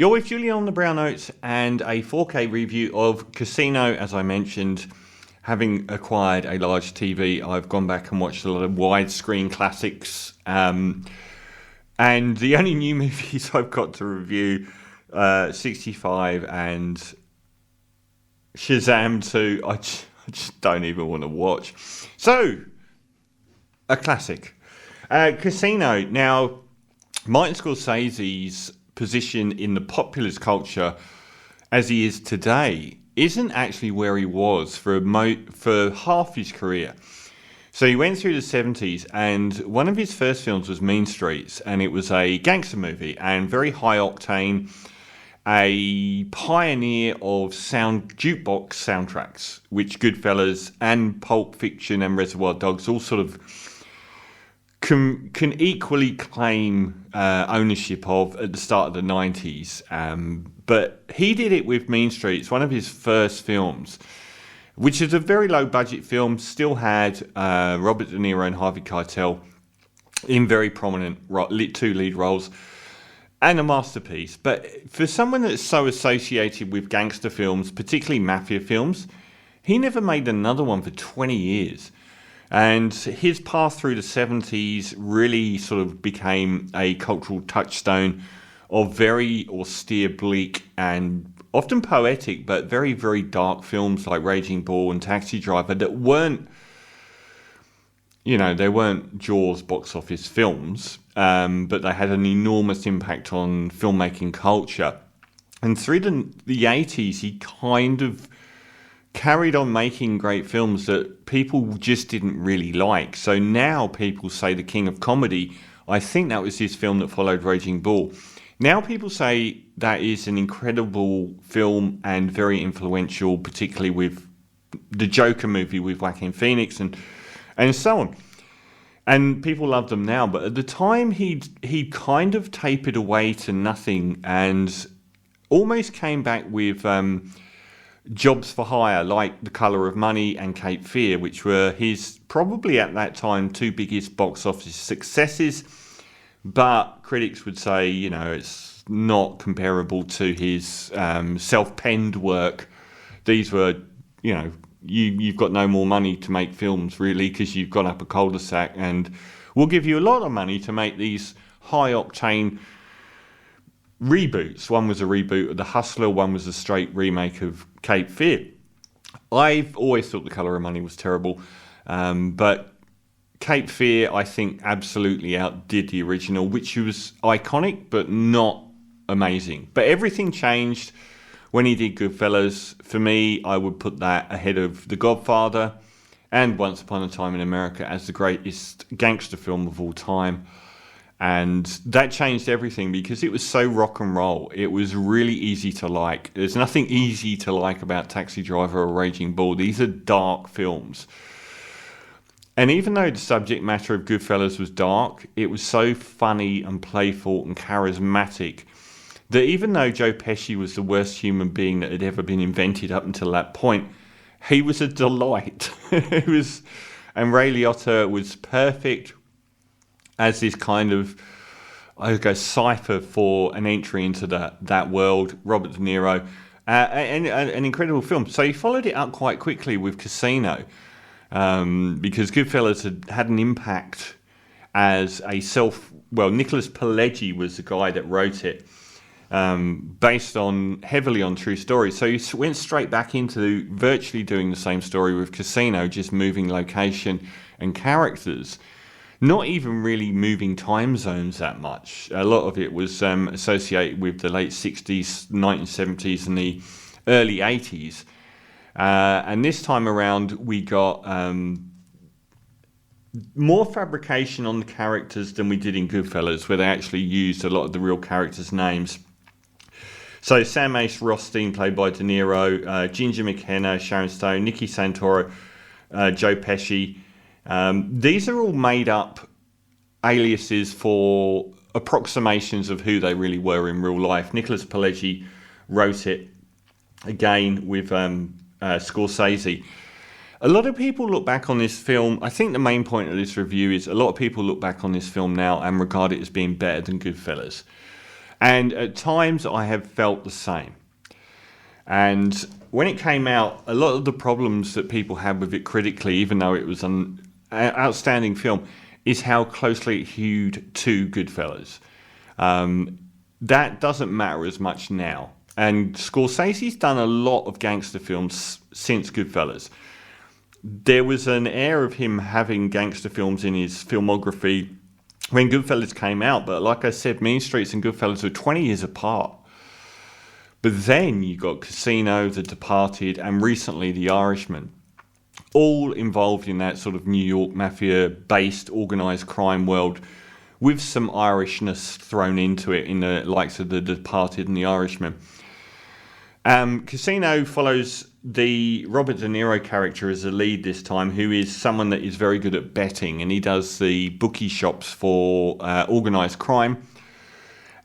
You're with Julian on the Brown Notes and a 4K review of Casino. As I mentioned, having acquired a large TV, I've gone back and watched a lot of widescreen classics. And the only new movies I've got to review, 65 and Shazam 2, I just don't even want to watch. So, a classic. Casino. Now, Martin Scorcese's position in the populist culture as he is today isn't actually where he was for half his career. So he went through the 70s, and one of his first films was Mean Streets, and it was a gangster movie and very high octane, a pioneer of jukebox soundtracks, which Goodfellas and Pulp Fiction and Reservoir Dogs all sort of can equally claim ownership of at the start of the 90s. But he did it with Mean Streets, one of his first films, which is a very low-budget film, still had Robert De Niro and Harvey Keitel in very prominent two lead roles, and a masterpiece. But for someone that's so associated with gangster films, particularly mafia films, he never made another one for 20 years. And his path through the 70s really sort of became a cultural touchstone of very austere, bleak, and often poetic, but very, very dark films like Raging Bull and Taxi Driver that weren't, they weren't Jaws box office films, but they had an enormous impact on filmmaking culture. And through the 80s, he kind of carried on making great films that people just didn't really like. So now people say the king of comedy. I think that was his film that followed Raging Bull. Now people say that is an incredible film and very influential, particularly with the Joker movie with Joaquin Phoenix and so on. And people love them now, but at the time he kind of tapered away to nothing and almost came back with jobs for hire like The Colour of Money and Cape Fear, which were his probably at that time two biggest box office successes, but critics would say it's not comparable to his self-penned work. These were you've got no more money to make films really because you've gone up a cul-de-sac, and we'll give you a lot of money to make these high octane reboots. One was a reboot of The Hustler, one was a straight remake of Cape Fear. I've always thought The Colour of Money was terrible, but Cape Fear I think absolutely outdid the original, which was iconic but not amazing. But everything changed when he did Goodfellas. For me, I would put that ahead of The Godfather and Once Upon a Time in America as the greatest gangster film of all time. And that changed everything because it was so rock and roll. It was really easy to like. There's nothing easy to like about Taxi Driver or Raging Bull. These are dark films. And even though the subject matter of Goodfellas was dark, it was so funny and playful and charismatic that even though Joe Pesci was the worst human being that had ever been invented up until that point, he was a delight. And Ray Liotta was perfect as this kind of, cipher for an entry into that world. Robert De Niro, and an incredible film. So he followed it up quite quickly with Casino, because Goodfellas had an impact as Nicholas Pileggi was the guy that wrote it, based heavily on true stories. So he went straight back into virtually doing the same story with Casino, just moving location and characters. Not even really moving time zones that much. A lot of it was associated with the late 60s, 1970s and the early 80s. And this time around, we got more fabrication on the characters than we did in Goodfellas, where they actually used a lot of the real characters' names. So Sam Ace Rothstein, played by De Niro, Ginger McKenna, Sharon Stone, Nicky Santoro, Joe Pesci. These are all made up aliases for approximations of who they really were in real life. Nicholas Pileggi wrote it again with Scorsese. A lot of people look back on this film. I think the main point of this review is a lot of people look back on this film now and regard it as being better than Goodfellas. And at times I have felt the same. And when it came out, a lot of the problems that people had with it critically, even though it was an outstanding film, is how closely it hewed to Goodfellas. That doesn't matter as much now. And Scorsese's done a lot of gangster films since Goodfellas. There was an air of him having gangster films in his filmography when Goodfellas came out, but like I said, Mean Streets and Goodfellas were 20 years apart. But then you got Casino, The Departed, and recently The Irishman, all involved in that sort of New York mafia-based organised crime world with some Irishness thrown into it in the likes of The Departed and The Irishman. Casino follows the Robert De Niro character as a lead this time, who is someone that is very good at betting, and he does the bookie shops for organised crime,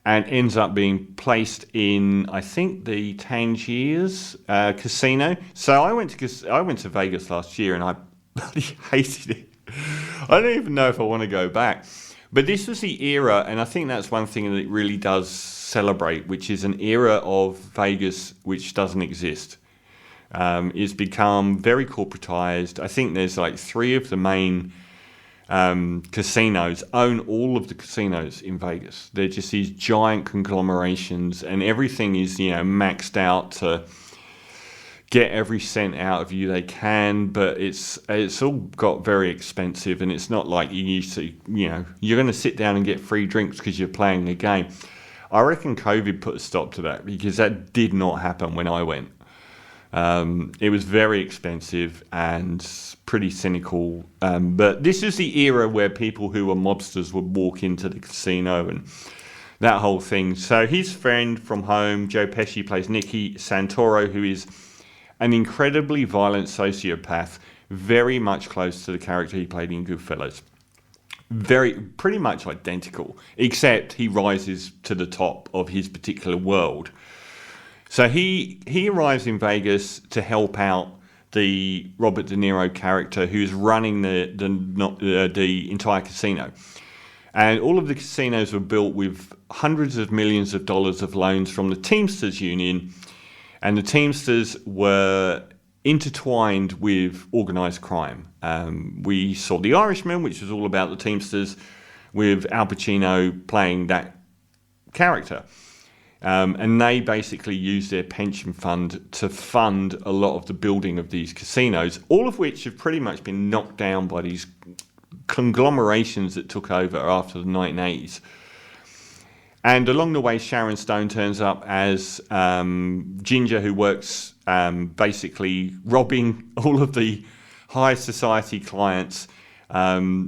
and ends up being placed in, I think, the Tangiers casino. So I went to Vegas last year, and I bloody hated it. I don't even know if I want to go back. But this was the era, and I think that's one thing that it really does celebrate, which is an era of Vegas which doesn't exist. It's become very corporatized. I think there's like 3 of the main casinos own all of the casinos in Vegas. They're just these giant conglomerations, and everything is, maxed out to get every cent out of you they can, but it's all got very expensive, and it's not like you used to, you're going to sit down and get free drinks because you're playing a game. I reckon COVID put a stop to that, because that did not happen when I went. It was very expensive and pretty cynical, but this is the era where people who were mobsters would walk into the casino and that whole thing. So his friend from home, Joe Pesci, plays Nicky Santoro, who is an incredibly violent sociopath, very much close to the character he played in Goodfellas. Pretty much identical, except he rises to the top of his particular world. So he arrives in Vegas to help out the Robert De Niro character, who's running the entire casino. And all of the casinos were built with hundreds of millions of dollars of loans from the Teamsters Union, and the Teamsters were intertwined with organised crime. We saw The Irishman, which was all about the Teamsters, with Al Pacino playing that character. And they basically used their pension fund to fund a lot of the building of these casinos, all of which have pretty much been knocked down by these conglomerations that took over after the 1980s. And along the way, Sharon Stone turns up as Ginger, who works basically robbing all of the high society clients.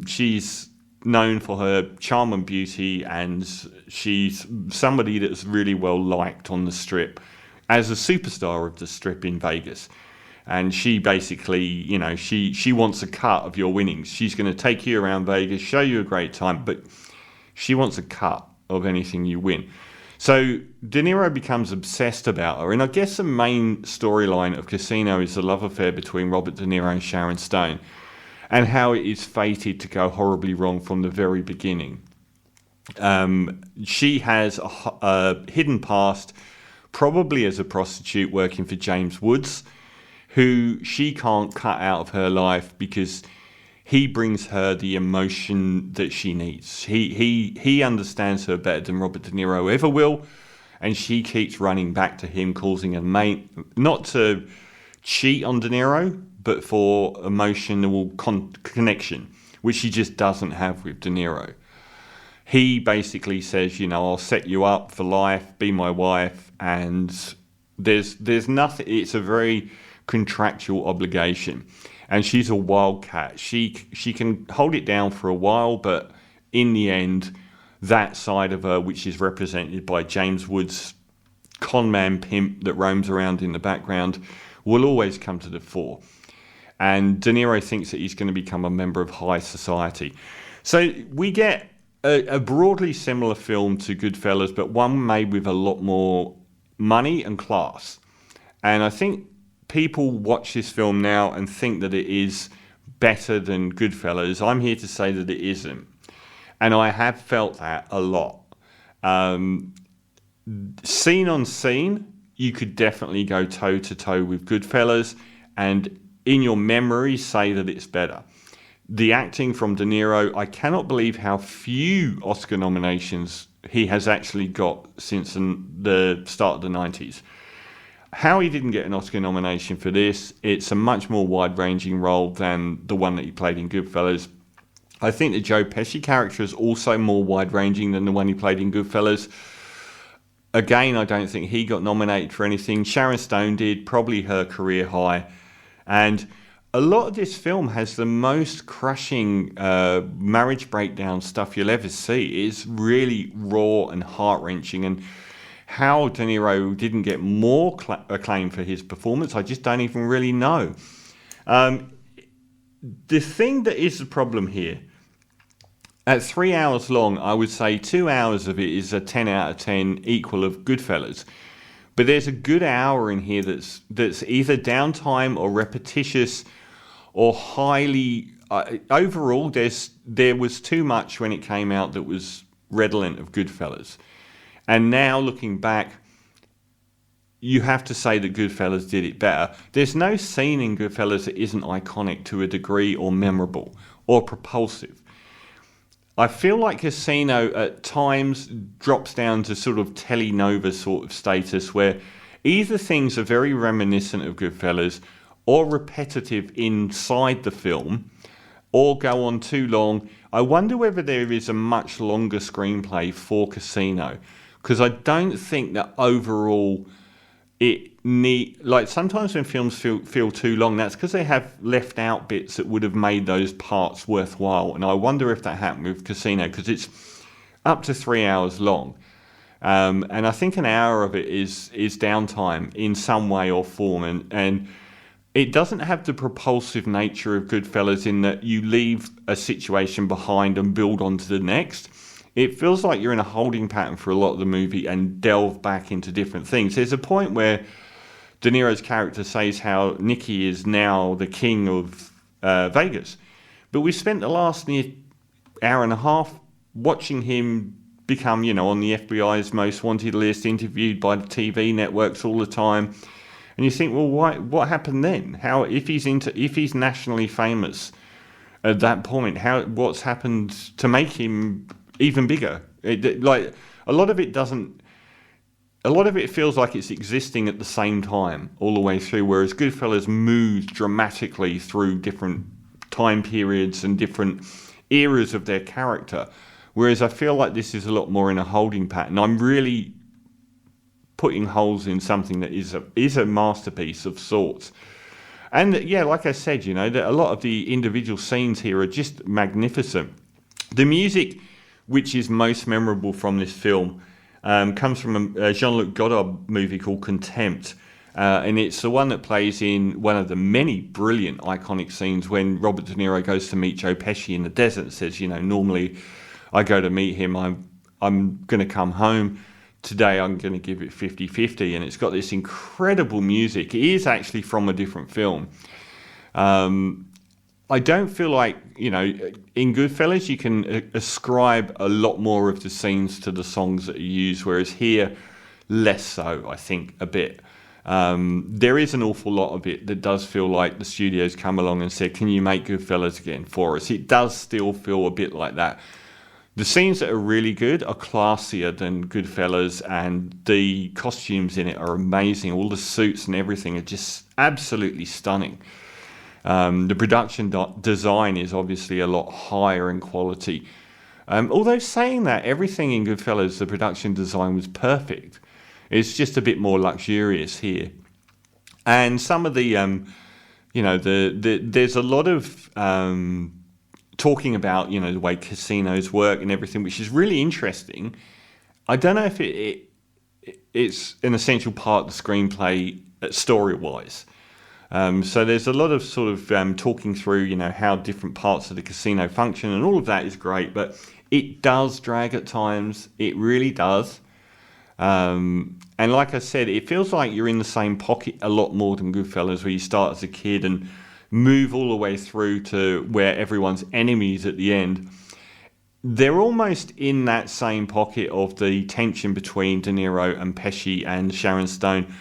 She's known for her charm and beauty, and she's somebody that's really well liked on the strip as a superstar of the strip in Vegas. And she basically, she wants a cut of your winnings. She's going to take you around Vegas, show you a great time, but she wants a cut of anything you win. So De Niro becomes obsessed about her, and I guess the main storyline of Casino is the love affair between Robert De Niro and Sharon Stone, and how it is fated to go horribly wrong from the very beginning. She has a hidden past, probably as a prostitute working for James Woods, who she can't cut out of her life because he brings her the emotion that she needs. He understands her better than Robert De Niro ever will, and she keeps running back to him, causing a mate, not to cheat on De Niro, but for emotional connection, which she just doesn't have with De Niro. He basically says, I'll set you up for life, be my wife, and there's nothing. It's a very contractual obligation. And she's a wildcat. She can hold it down for a while, but in the end, that side of her, which is represented by James Woods' conman pimp that roams around in the background, will always come to the fore. And De Niro thinks that he's going to become a member of high society. So we get a broadly similar film to Goodfellas, but one made with a lot more money and class. And I think people watch this film now and think that it is better than Goodfellas. I'm here to say that it isn't. And I have felt that a lot. Scene on scene, you could definitely go toe to toe with Goodfellas, and in your memory say that it's better. The acting from De Niro, I cannot believe how few Oscar nominations he has actually got since the start of the 90s. How he didn't get an Oscar nomination for this, it's a much more wide-ranging role than the one that he played in Goodfellas. I think the Joe Pesci character is also more wide-ranging than the one he played in Goodfellas. Again, I don't think he got nominated for anything. Sharon Stone did, probably her career high. And a lot of this film has the most crushing marriage breakdown stuff you'll ever see. It's really raw and heart-wrenching. And how De Niro didn't get more acclaim for his performance, I just don't even really know. The thing that is the problem here, at 3 hours long, I would say 2 hours of it is a 10 out of 10 equal of Goodfellas. But there's a good hour in here that's either downtime or repetitious or highly... overall, there was too much when it came out that was redolent of Goodfellas. And now, looking back, you have to say that Goodfellas did it better. There's no scene in Goodfellas that isn't iconic to a degree or memorable or propulsive. I feel like Casino at times drops down to sort of telenova sort of status where either things are very reminiscent of Goodfellas or repetitive inside the film or go on too long. I wonder whether there is a much longer screenplay for Casino, because I don't think that overall sometimes when films feel too long, that's because they have left out bits that would have made those parts worthwhile. And I wonder if that happened with Casino, because it's up to 3 hours long. And I think an hour of it is downtime in some way or form. And it doesn't have the propulsive nature of Goodfellas in that you leave a situation behind and build on to the next. It feels like you're in a holding pattern for a lot of the movie and delve back into different things. There's a point where De Niro's character says how Nicky is now the king of Vegas. But we spent the last near hour and a half watching him become, on the FBI's most wanted list, interviewed by the TV networks all the time. And you think, well, what happened then? How if he's nationally famous at that point, what's happened to make him even bigger? A lot of it feels like it's existing at the same time all the way through, whereas Goodfellas moves dramatically through different time periods and different eras of their character, whereas I feel like this is a lot more in a holding pattern. I'm really putting holes in something that is a masterpiece of sorts. And yeah, like I said, that a lot of the individual scenes here are just magnificent. The music, which is most memorable from this film, comes from a Jean-Luc Godard movie called Contempt. And it's the one that plays in one of the many brilliant iconic scenes when Robert De Niro goes to meet Joe Pesci in the desert and says, normally I go to meet him, I'm going to come home. Today I'm going to give it 50-50. And it's got this incredible music. It is actually from a different film. I don't feel like, in Goodfellas you can ascribe a lot more of the scenes to the songs that are used, whereas here, less so, I think, a bit. There is an awful lot of it that does feel like the studios come along and said, can you make Goodfellas again for us? It does still feel a bit like that. The scenes that are really good are classier than Goodfellas, and the costumes in it are amazing. All the suits and everything are just absolutely stunning. The production design is obviously a lot higher in quality. Although saying that, everything in Goodfellas, the production design was perfect. It's just a bit more luxurious here. And some of the, there's a lot of talking about, the way casinos work and everything, which is really interesting. I don't know if it's an essential part of the screenplay story-wise. So there's a lot of sort of talking through, how different parts of the casino function, and all of that is great, but it does drag at times. It really does. And like I said, it feels like you're in the same pocket a lot more than Goodfellas, where you start as a kid and move all the way through to where everyone's enemies at the end. they're almost in that same pocket of the tension between De Niro and Pesci and Sharon Stone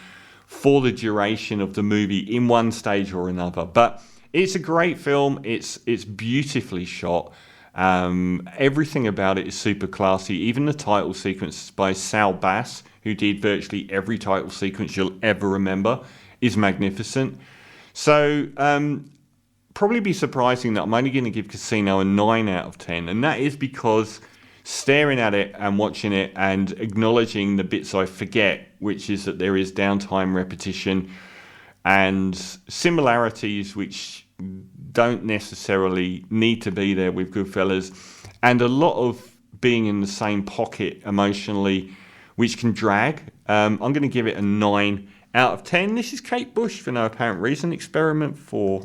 for the duration of the movie in one stage or another. But it's a great film. It's beautifully shot. Everything about it is super classy. Even the title sequence by Sal Bass, who did virtually every title sequence you'll ever remember, is magnificent. So probably be surprising that I'm only going to give Casino a 9 out of 10, and that is because staring at it and watching it and acknowledging the bits I forget, which is that there is downtime, repetition, and similarities which don't necessarily need to be there with Goodfellas, and a lot of being in the same pocket emotionally, which can drag. I'm going to give it a 9 out of 10. This is Kate Bush, for no apparent reason. Experiment 4.